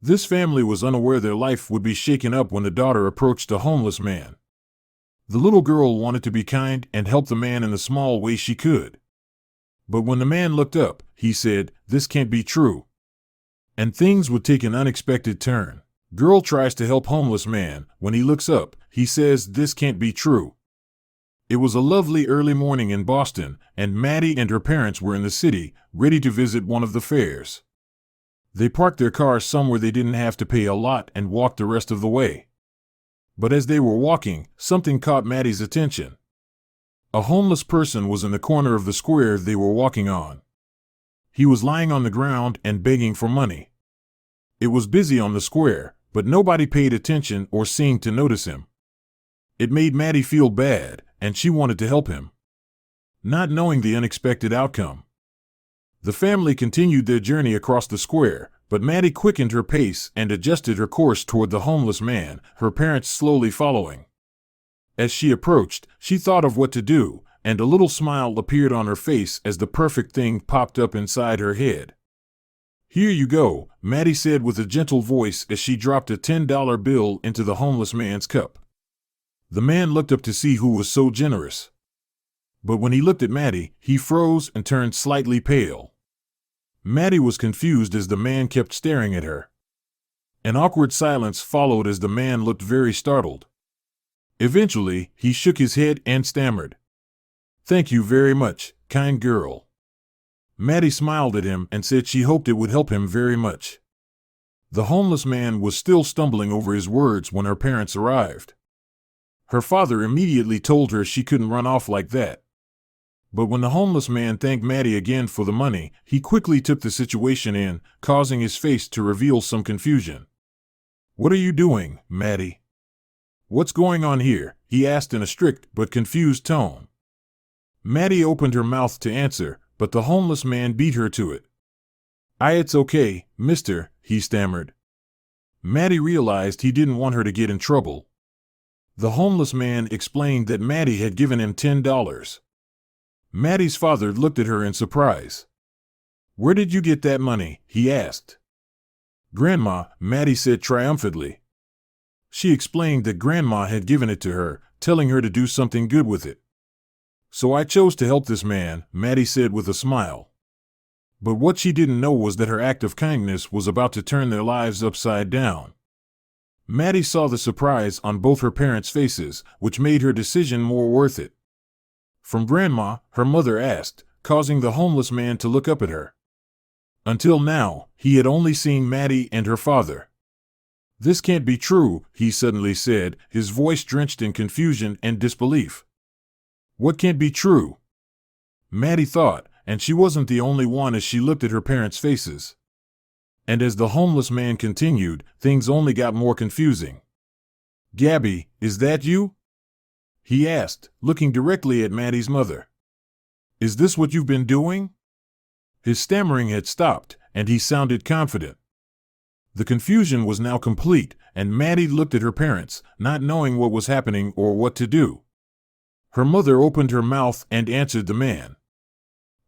This family was unaware their life would be shaken up when the daughter approached a homeless man. The little girl wanted to be kind and help the man in the small way she could. But when the man looked up, he said, "This can't be true." And things would take an unexpected turn. Girl tries to help homeless man. When he looks up, he says, "This can't be true." It was a lovely early morning in Boston, and Maddie and her parents were in the city, ready to visit one of the fairs. They parked their car somewhere they didn't have to pay a lot and walked the rest of the way. But as they were walking, something caught Maddie's attention. A homeless person was in the corner of the square they were walking on. He was lying on the ground and begging for money. It was busy on the square, but nobody paid attention or seemed to notice him. It made Maddie feel bad, and she wanted to help him, not knowing the unexpected outcome. The family continued their journey across the square, but Maddie quickened her pace and adjusted her course toward the homeless man, her parents slowly following. As she approached, she thought of what to do, and a little smile appeared on her face as the perfect thing popped up inside her head. "Here you go," Maddie said with a gentle voice as she dropped a $10 bill into the homeless man's cup. The man looked up to see who was so generous. But when he looked at Maddie, he froze and turned slightly pale. Maddie was confused as the man kept staring at her. An awkward silence followed as the man looked very startled. Eventually, he shook his head and stammered, "Thank you very much, kind girl." Maddie smiled at him and said she hoped it would help him very much. The homeless man was still stumbling over his words when her parents arrived. Her father immediately told her she couldn't run off like that. But when the homeless man thanked Maddie again for the money, he quickly took the situation in, causing his face to reveal some confusion. "What are you doing, Maddie? What's going on here?" he asked in a strict but confused tone. Maddie opened her mouth to answer, but the homeless man beat her to it. It's okay, mister," he stammered. Maddie realized he didn't want her to get in trouble. The homeless man explained that Maddie had given him $10. Maddie's father looked at her in surprise. "Where did you get that money?" he asked. "Grandma," Maddie said triumphantly. She explained that Grandma had given it to her, telling her to do something good with it. "So I chose to help this man," Maddie said with a smile. But what she didn't know was that her act of kindness was about to turn their lives upside down. Maddie saw the surprise on both her parents' faces, which made her decision more worth it. "From Grandma?" her mother asked, causing the homeless man to look up at her. Until now, he had only seen Maddie and her father. "This can't be true," he suddenly said, his voice drenched in confusion and disbelief. "What can't be true?" Maddie thought, and she wasn't the only one as she looked at her parents' faces. And as the homeless man continued, things only got more confusing. "Gabby, is that you?" he asked, looking directly at Maddie's mother. "Is this what you've been doing?" His stammering had stopped, and he sounded confident. The confusion was now complete, and Maddie looked at her parents, not knowing what was happening or what to do. Her mother opened her mouth and answered the man.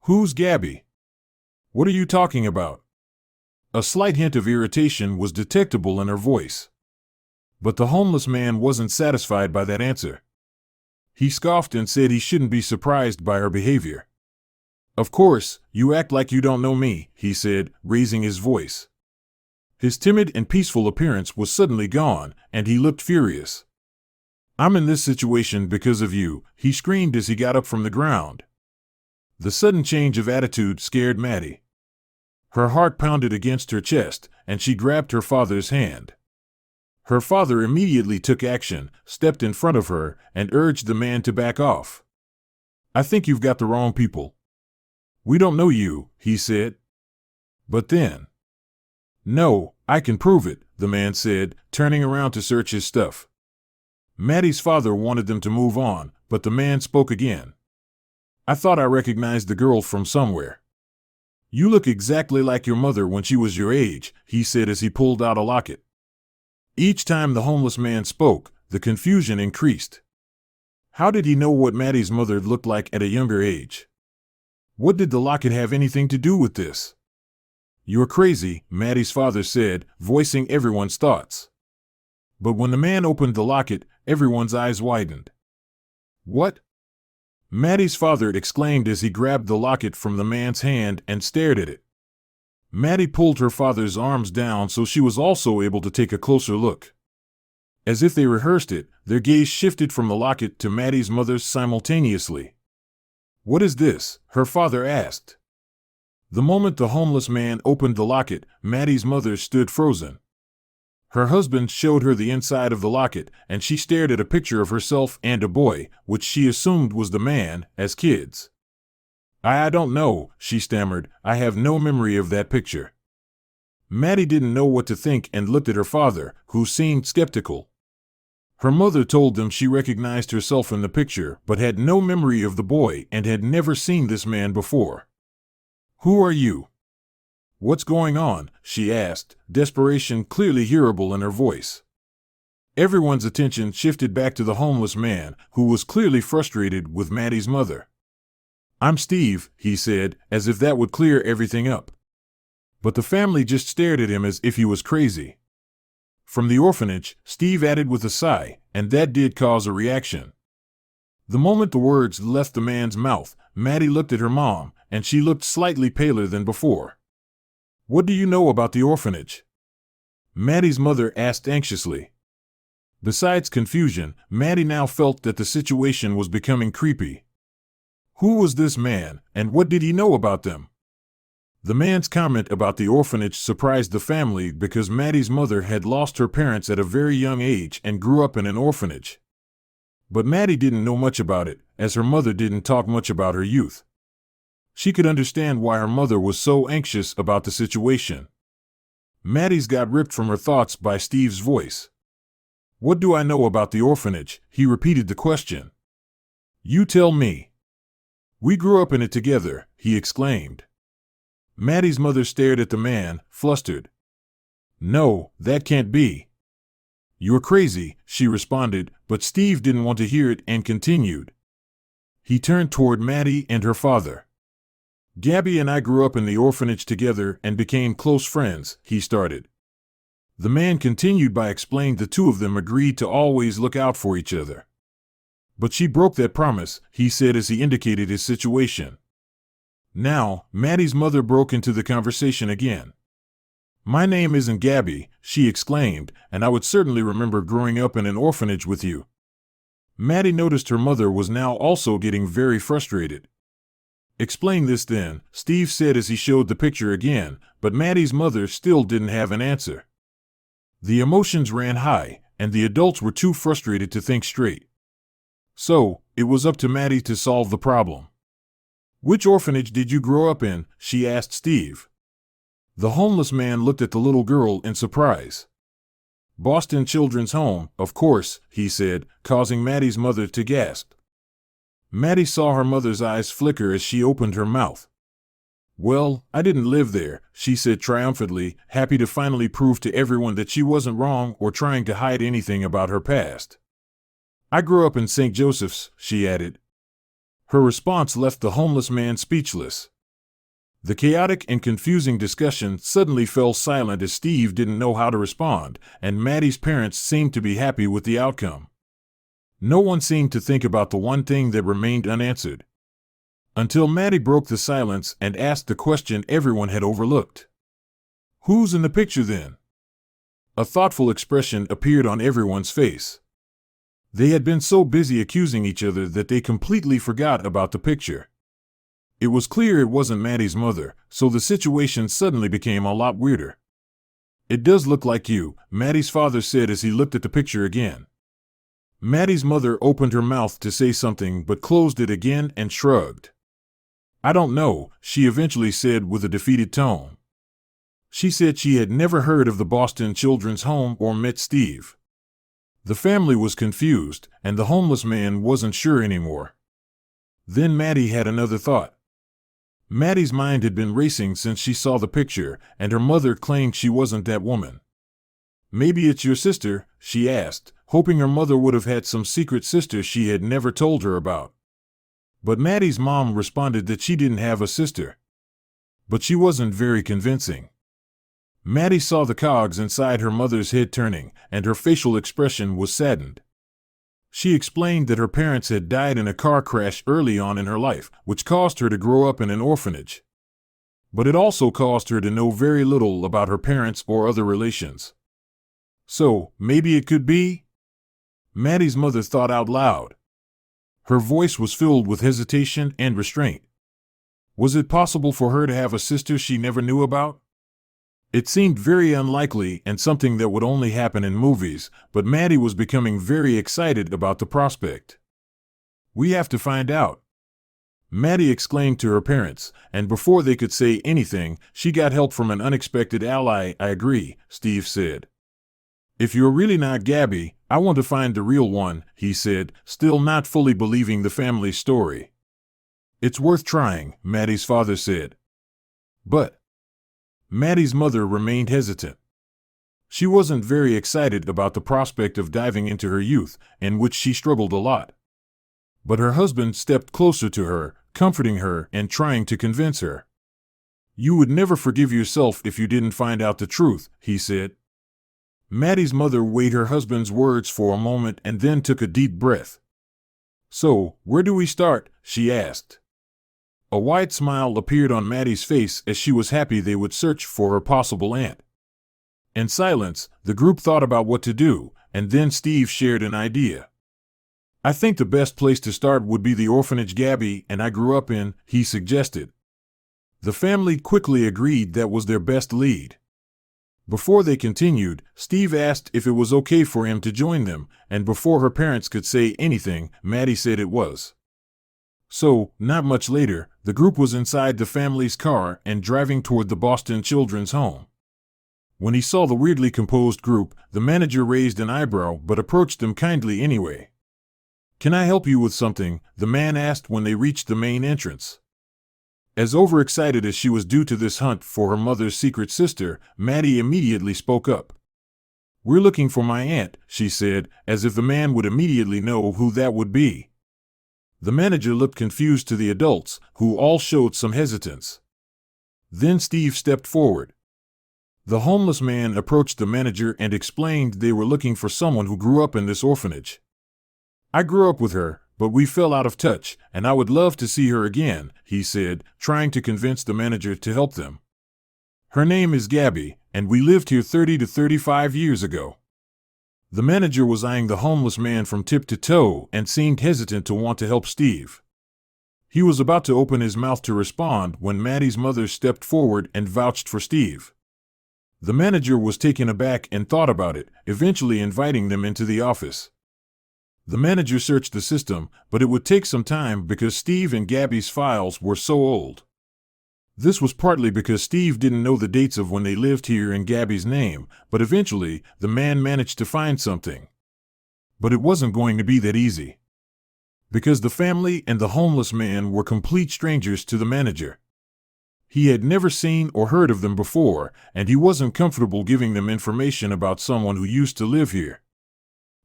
"Who's Gabby? What are you talking about?" A slight hint of irritation was detectable in her voice. But the homeless man wasn't satisfied by that answer. He scoffed and said he shouldn't be surprised by her behavior. "Of course, you act like you don't know me," he said, raising his voice. His timid and peaceful appearance was suddenly gone, and he looked furious. "I'm in this situation because of you," he screamed as he got up from the ground. The sudden change of attitude scared Maddie. Her heart pounded against her chest, and she grabbed her father's hand. Her father immediately took action, stepped in front of her, and urged the man to back off. "I think you've got the wrong people. We don't know you," he said. But then, "No, I can prove it," the man said, turning around to search his stuff. Maddie's father wanted them to move on, but the man spoke again. "I thought I recognized the girl from somewhere. You look exactly like your mother when she was your age," he said as he pulled out a locket. Each time the homeless man spoke, the confusion increased. How did he know what Maddie's mother looked like at a younger age? What did the locket have anything to do with this? "You're crazy," Maddie's father said, voicing everyone's thoughts. But when the man opened the locket, everyone's eyes widened. "What?" Maddie's father exclaimed as he grabbed the locket from the man's hand and stared at it. Maddie pulled her father's arms down so she was also able to take a closer look. As if they rehearsed it, their gaze shifted from the locket to Maddie's mother's simultaneously. "What is this?" her father asked. The moment the homeless man opened the locket, Maddie's mother stood frozen. Her husband showed her the inside of the locket, and she stared at a picture of herself and a boy, which she assumed was the man, as kids. I don't know," she stammered. "I have no memory of that picture." Maddie didn't know what to think and looked at her father, who seemed skeptical. Her mother told them she recognized herself in the picture, but had no memory of the boy and had never seen this man before. "Who are you? What's going on?" she asked, desperation clearly hearable in her voice. Everyone's attention shifted back to the homeless man, who was clearly frustrated with Maddie's mother. "I'm Steve," he said, as if that would clear everything up. But the family just stared at him as if he was crazy. "From the orphanage," Steve added with a sigh, and that did cause a reaction. The moment the words left the man's mouth, Maddie looked at her mom, and she looked slightly paler than before. "What do you know about the orphanage?" Maddie's mother asked anxiously. Besides confusion, Maddie now felt that the situation was becoming creepy. Who was this man, and what did he know about them? The man's comment about the orphanage surprised the family because Maddie's mother had lost her parents at a very young age and grew up in an orphanage. But Maddie didn't know much about it, as her mother didn't talk much about her youth. She could understand why her mother was so anxious about the situation. Maddie's got ripped from her thoughts by Steve's voice. "What do I know about the orphanage?" he repeated the question. "You tell me." "We grew up in it together," he exclaimed. Maddie's mother stared at the man, flustered. "No, that can't be." "You're crazy," she responded, but Steve didn't want to hear it and continued. He turned toward Maddie and her father. "Gabby and I grew up in the orphanage together and became close friends," he started. The man continued by explaining the two of them agreed to always look out for each other. "But she broke that promise," he said as he indicated his situation. Now, Maddie's mother broke into the conversation again. "My name isn't Gabby," she exclaimed, "and I would certainly remember growing up in an orphanage with you." Maddie noticed her mother was now also getting very frustrated. "Explain this then," Steve said as he showed the picture again, but Maddie's mother still didn't have an answer. The emotions ran high, and the adults were too frustrated to think straight. So, it was up to Maddie to solve the problem. "Which orphanage did you grow up in?" she asked Steve. The homeless man looked at the little girl in surprise. "Boston Children's Home, of course," he said, causing Maddie's mother to gasp. Maddie saw her mother's eyes flicker as she opened her mouth. "Well, I didn't live there," she said triumphantly, happy to finally prove to everyone that she wasn't wrong or trying to hide anything about her past. "I grew up in St. Joseph's," she added. Her response left the homeless man speechless. The chaotic and confusing discussion suddenly fell silent as Steve didn't know how to respond, and Maddie's parents seemed to be happy with the outcome. No one seemed to think about the one thing that remained unanswered. Until Maddie broke the silence and asked the question everyone had overlooked. "Who's in the picture then?" A thoughtful expression appeared on everyone's face. They had been so busy accusing each other that they completely forgot about the picture. It was clear it wasn't Maddie's mother, so the situation suddenly became a lot weirder. "It does look like you," Maddie's father said as he looked at the picture again. Maddie's mother opened her mouth to say something but closed it again and shrugged. "I don't know," she eventually said with a defeated tone. She said she had never heard of the Boston Children's Home or met Steve. The family was confused, and the homeless man wasn't sure anymore. Then Maddie had another thought. Maddie's mind had been racing since she saw the picture, and her mother claimed she wasn't that woman. "Maybe it's your sister," she asked, hoping her mother would have had some secret sister she had never told her about. But Maddie's mom responded that she didn't have a sister. But she wasn't very convincing. Maddie saw the cogs inside her mother's head turning, and her facial expression was saddened. She explained that her parents had died in a car crash early on in her life, which caused her to grow up in an orphanage. But it also caused her to know very little about her parents or other relations. So, maybe it could be? Maddie's mother thought out loud. Her voice was filled with hesitation and restraint. Was it possible for her to have a sister she never knew about? It seemed very unlikely and something that would only happen in movies, but Maddie was becoming very excited about the prospect. "We have to find out," Maddie exclaimed to her parents, and before they could say anything, she got help from an unexpected ally. "I agree," Steve said. "If you're really not Gabby, I want to find the real one," he said, still not fully believing the family's story. "It's worth trying," Maddie's father said. But Maddie's mother remained hesitant. She wasn't very excited about the prospect of diving into her youth, in which she struggled a lot. But her husband stepped closer to her, comforting her and trying to convince her. "You would never forgive yourself if you didn't find out the truth," he said. Maddie's mother weighed her husband's words for a moment and then took a deep breath. "So, where do we start?" she asked. A wide smile appeared on Maddie's face as she was happy they would search for her possible aunt. In silence, the group thought about what to do, and then Steve shared an idea. "I think the best place to start would be the orphanage Gabby and I grew up in," he suggested. The family quickly agreed that was their best lead. Before they continued, Steve asked if it was okay for him to join them, and before her parents could say anything, Maddie said it was. So, not much later, the group was inside the family's car and driving toward the Boston Children's Home. When he saw the weirdly composed group, the manager raised an eyebrow but approached them kindly anyway. "Can I help you with something?" the man asked when they reached the main entrance. As overexcited as she was due to this hunt for her mother's secret sister, Maddie immediately spoke up. "We're looking for my aunt," she said, as if the man would immediately know who that would be. The manager looked confused to the adults, who all showed some hesitance. Then Steve stepped forward. The homeless man approached the manager and explained they were looking for someone who grew up in this orphanage. "I grew up with her, but we fell out of touch, and I would love to see her again," he said, trying to convince the manager to help them. "Her name is Gabby, and we lived here 30 to 35 years ago." The manager was eyeing the homeless man from tip to toe and seemed hesitant to want to help Steve. He was about to open his mouth to respond when Maddie's mother stepped forward and vouched for Steve. The manager was taken aback and thought about it, eventually inviting them into the office. The manager searched the system, but it would take some time because Steve and Gabby's files were so old. This was partly because Steve didn't know the dates of when they lived here in Gabby's name, but eventually, the man managed to find something. But it wasn't going to be that easy. Because the family and the homeless man were complete strangers to the manager. He had never seen or heard of them before, and he wasn't comfortable giving them information about someone who used to live here.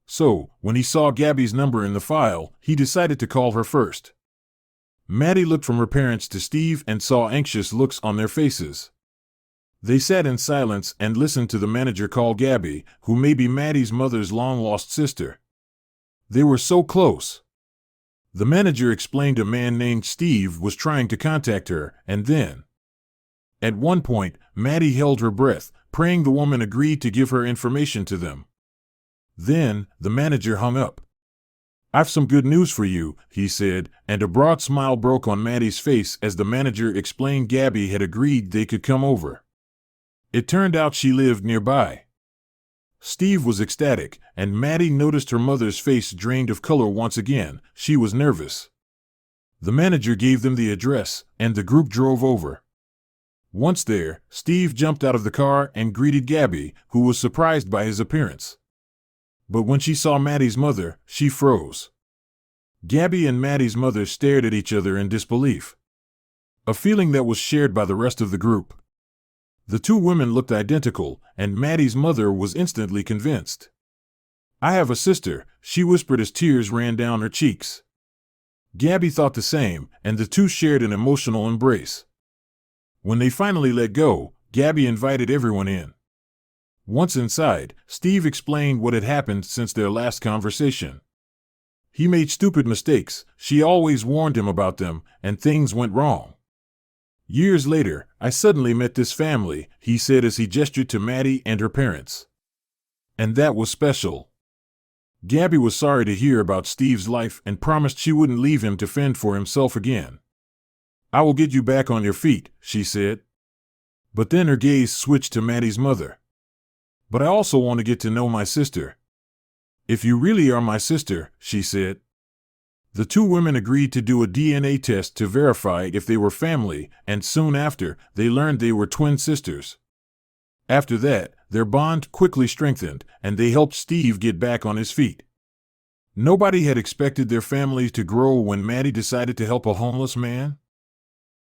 So, when he saw Gabby's number in the file, he decided to call her first. Maddie looked from her parents to Steve and saw anxious looks on their faces. They sat in silence and listened to the manager call Gabby, who may be Maddie's mother's long-lost sister. They were so close. The manager explained a man named Steve was trying to contact her, and then, at one point, Maddie held her breath, praying the woman agreed to give her information to them. Then, the manager hung up. "I've some good news for you," he said, and a broad smile broke on Maddie's face as the manager explained Gabby had agreed they could come over. It turned out she lived nearby. Steve was ecstatic, and Maddie noticed her mother's face drained of color once again. She was nervous. The manager gave them the address, and the group drove over. Once there, Steve jumped out of the car and greeted Gabby, who was surprised by his appearance. But when she saw Maddie's mother, she froze. Gabby and Maddie's mother stared at each other in disbelief. A feeling that was shared by the rest of the group. The two women looked identical, and Maddie's mother was instantly convinced. "I have a sister," she whispered as tears ran down her cheeks. Gabby thought the same, and the two shared an emotional embrace. When they finally let go, Gabby invited everyone in. Once inside, Steve explained what had happened since their last conversation. He made stupid mistakes, she always warned him about them, and things went wrong. Years later, I suddenly met this family, he said as he gestured to Maddie and her parents. And that was special. Gabby was sorry to hear about Steve's life and promised she wouldn't leave him to fend for himself again. I will get you back on your feet, she said. But then her gaze switched to Maddie's mother. But I also want to get to know my sister. If you really are my sister, she said. The two women agreed to do a DNA test to verify if they were family, and soon after, they learned they were twin sisters. After that, their bond quickly strengthened, and they helped Steve get back on his feet. Nobody had expected their family to grow when Maddie decided to help a homeless man.